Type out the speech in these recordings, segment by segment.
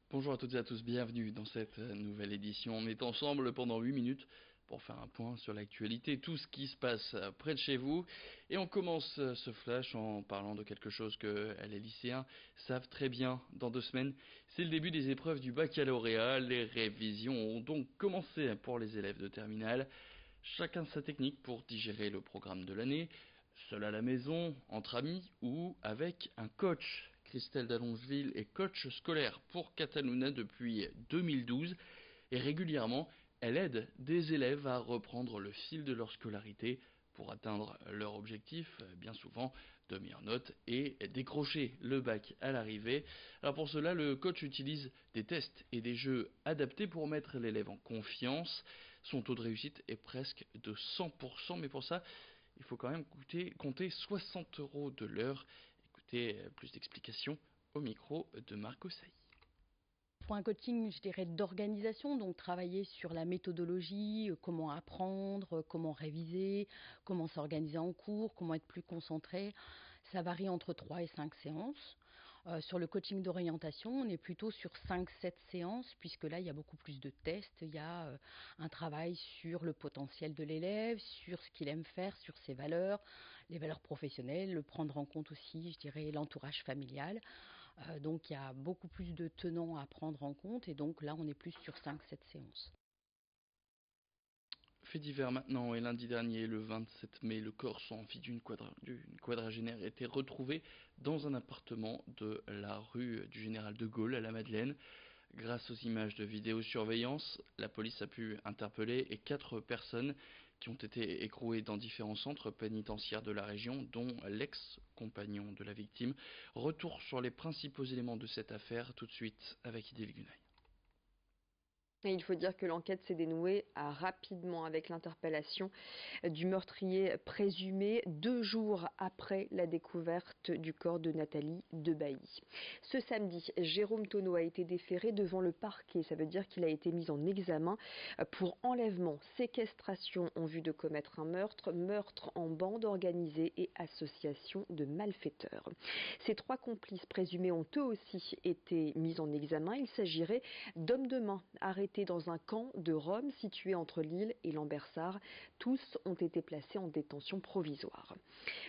Bonjour à toutes et à tous, bienvenue dans cette nouvelle édition. On est ensemble pendant 8 minutes pour faire un point sur l'actualité, tout ce qui se passe près de chez vous. Et on commence ce flash en parlant de quelque chose que les lycéens savent très bien dans 2 semaines. C'est le début des épreuves du baccalauréat. Les révisions ont donc commencé pour les élèves de terminale. Chacun sa technique pour digérer le programme de l'année, seul à la maison, entre amis ou avec un coach. Christelle d'Allongeville est coach scolaire pour Catalunya depuis 2012 et régulièrement, elle aide des élèves à reprendre le fil de leur scolarité pour atteindre leur objectif, bien souvent de meilleures notes et décrocher le bac à l'arrivée. Alors pour cela, le coach utilise des tests et des jeux adaptés pour mettre l'élève en confiance. Son taux de réussite est presque de 100%, mais pour ça, il faut quand même compter 60 euros de l'heure. Écoutez plus d'explications au micro de Marco Sailly. Pour un coaching, je dirais, d'organisation, donc travailler sur la méthodologie, comment apprendre, comment réviser, comment s'organiser en cours, comment être plus concentré. Ça varie entre 3 et 5 séances. Sur le coaching d'orientation, on est plutôt sur 5-7 séances, puisque là, il y a beaucoup plus de tests. Il y a un travail sur le potentiel de l'élève, sur ce qu'il aime faire, sur ses valeurs, les valeurs professionnelles, le prendre en compte aussi, je dirais, l'entourage familial. Donc il y a beaucoup plus de tenants à prendre en compte et donc là on est plus sur 5-7 séances. Fait divers maintenant, et lundi dernier, le 27 mai, le corps sans vie d'une quadragénaire a été retrouvé dans un appartement de la rue du Général de Gaulle à la Madeleine. Grâce aux images de vidéosurveillance, la police a pu interpeller 4 personnes qui ont été écrouées dans différents centres pénitentiaires de la région, dont l'ex-compagnon de la victime. Retour sur les principaux éléments de cette affaire tout de suite avec Idil Gunay. Et il faut dire que l'enquête s'est dénouée rapidement avec l'interpellation du meurtrier présumé 2 jours après la découverte du corps de Nathalie Debailly. Ce samedi, Jérôme Tonneau a été déféré devant le parquet. Ça veut dire qu'il a été mis en examen pour enlèvement, séquestration en vue de commettre un meurtre, meurtre en bande organisée et association de malfaiteurs. Ces 3 complices présumés ont eux aussi été mis en examen. Il s'agirait d'hommes de main arrêtés dans un camp de Rome situé entre Lille et Lambersart. Tous ont été placés en détention provisoire.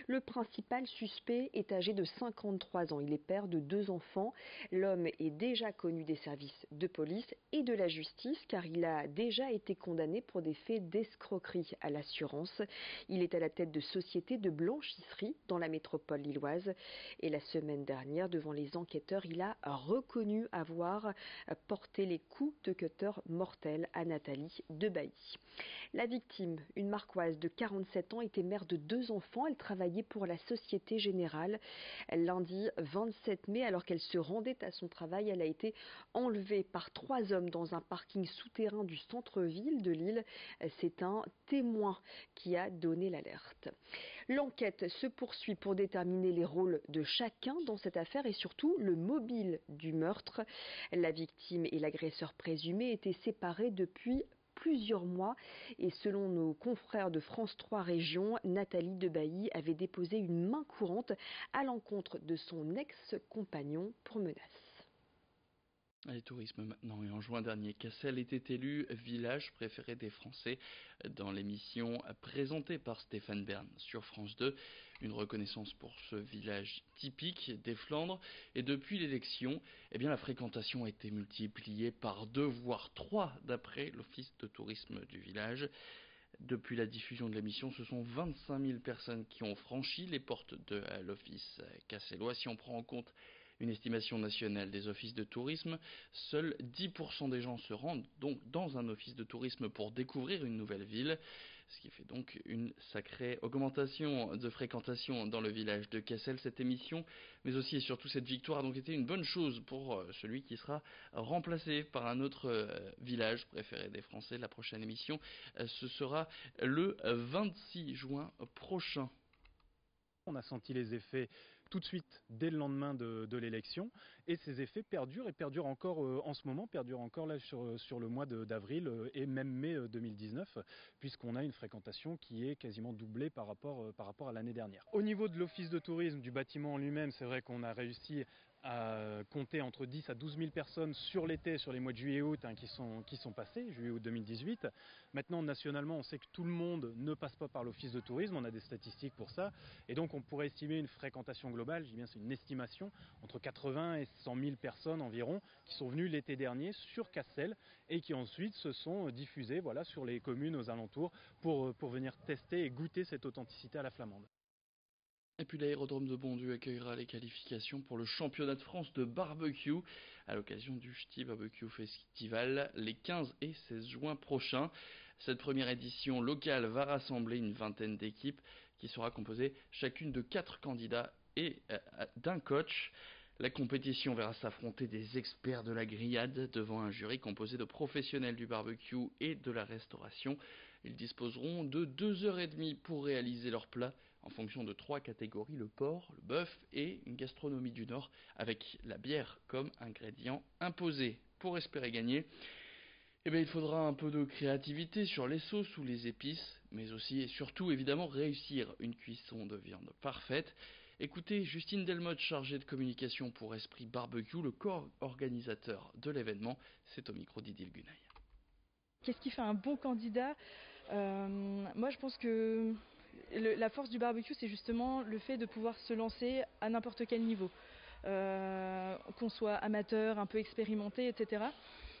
Le principal suspect est âgé de 53 ans. Il est père de 2 enfants. L'homme est déjà connu des services de police et de la justice car il a déjà été condamné pour des faits d'escroquerie à l'assurance. Il est à la tête de sociétés de blanchisserie dans la métropole lilloise. Et la semaine dernière, devant les enquêteurs, il a reconnu avoir porté les coups de cutter mortels à Nathalie Debailly. La victime, une Marcoise de 47 ans, était mère de 2 enfants. Elle travaillait pour la Société Générale. Lundi 27 mai, alors qu'elle se rendait à son travail, elle a été enlevée par 3 hommes dans un parking souterrain du centre-ville de Lille. C'est un témoin qui a donné l'alerte. L'enquête se poursuit pour déterminer les rôles de chacun dans cette affaire et surtout le mobile du meurtre. La victime et l'agresseur présumé étaient séparés depuis plusieurs mois et selon nos confrères de France 3 Régions, Nathalie Debailly avait déposé une main courante à l'encontre de son ex-compagnon pour menace. Allez, tourisme maintenant. Et en juin dernier, Cassel était élu village préféré des Français dans l'émission présentée par Stéphane Bern sur France 2. Une reconnaissance pour ce village typique des Flandres. Et depuis l'élection, la fréquentation a été multipliée par 2 voire 3 d'après l'office de tourisme du village. Depuis la diffusion de l'émission, ce sont 25 000 personnes qui ont franchi les portes de l'office cassellois. Si on prend en compte une estimation nationale des offices de tourisme, seuls 10% des gens se rendent donc dans un office de tourisme pour découvrir une nouvelle ville, ce qui fait donc une sacrée augmentation de fréquentation dans le village de Cassel. Cette émission, mais aussi et surtout cette victoire a donc été une bonne chose pour celui qui sera remplacé par un autre village préféré des Français. La prochaine émission, ce sera le 26 juin prochain. On a senti les effets tout de suite dès le lendemain de l'élection et ces effets perdurent et perdurent encore en ce moment, perdurent encore là sur le mois d'avril et même mai 2019 puisqu'on a une fréquentation qui est quasiment doublée par rapport à l'année dernière. Au niveau de l'office de tourisme du bâtiment en lui-même, c'est vrai qu'on a réussi à compter entre 10 à 12 000 personnes sur l'été, sur les mois de juillet et août qui sont passés, juillet-août 2018. Maintenant, nationalement, on sait que tout le monde ne passe pas par l'office de tourisme, on a des statistiques pour ça, et donc on pourrait estimer une fréquentation globale, je dis bien c'est une estimation, entre 80 et 100 000 personnes environ qui sont venues l'été dernier sur Cassel et qui ensuite se sont diffusées sur les communes aux alentours pour venir tester et goûter cette authenticité à la flamande. Et puis l'aérodrome de Bondues accueillera les qualifications pour le championnat de France de barbecue à l'occasion du Ch'ti Barbecue Festival les 15 et 16 juin prochains. Cette première édition locale va rassembler une vingtaine d'équipes qui sera composée chacune de 4 candidats et d'un coach. La compétition verra s'affronter des experts de la grillade devant un jury composé de professionnels du barbecue et de la restauration. Ils disposeront de 2h30 pour réaliser leur plat en fonction de 3 catégories, le porc, le bœuf et une gastronomie du Nord avec la bière comme ingrédient imposé. Pour espérer gagner, il faudra un peu de créativité sur les sauces ou les épices, mais aussi et surtout évidemment réussir une cuisson de viande parfaite. Écoutez Justine Delmotte, chargée de communication pour Esprit Barbecue, le co-organisateur de l'événement, c'est au micro d'Idil Gunaï. Qu'est-ce qui fait un bon candidat ? Moi je pense que la force du barbecue, c'est justement le fait de pouvoir se lancer à n'importe quel niveau. Qu'on soit amateur, un peu expérimenté, etc.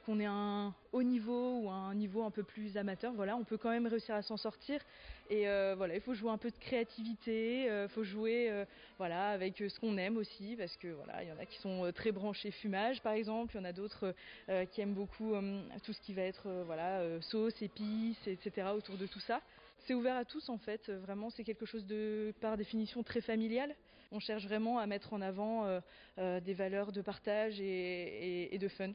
Qu'on ait un haut niveau ou un niveau un peu plus amateur, on peut quand même réussir à s'en sortir. Et il faut jouer un peu de créativité, il faut jouer avec ce qu'on aime aussi, parce que il y en a qui sont très branchés fumage par exemple, il y en a d'autres qui aiment beaucoup tout ce qui va être sauce, épices, etc. autour de tout ça. C'est ouvert à tous en fait, vraiment c'est quelque chose de par définition très familial. On cherche vraiment à mettre en avant des valeurs de partage et de fun.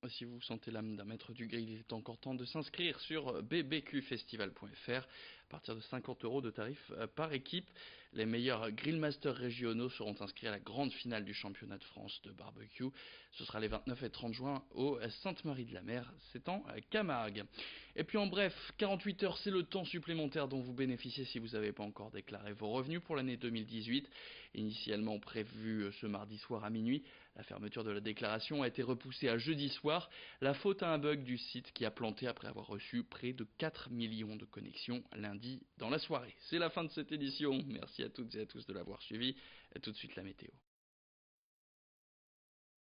Si vous sentez l'âme d'un maître du grill, il est encore temps de s'inscrire sur bbqfestival.fr à partir de 50 € de tarif par équipe. Les meilleurs grillmasters régionaux seront inscrits à la grande finale du championnat de France de barbecue. Ce sera les 29 et 30 juin au Sainte-Marie-de-la-Mer, c'est en Camargue. Et puis en bref, 48 heures, c'est le temps supplémentaire dont vous bénéficiez si vous n'avez pas encore déclaré vos revenus pour l'année 2018. Initialement prévu ce mardi soir à minuit, la fermeture de la déclaration a été repoussée à jeudi soir. La faute à un bug du site qui a planté après avoir reçu près de 4 millions de connexions lundi dans la soirée. C'est la fin de cette édition. Merci à toutes et à tous de l'avoir suivi. Et tout de suite la météo.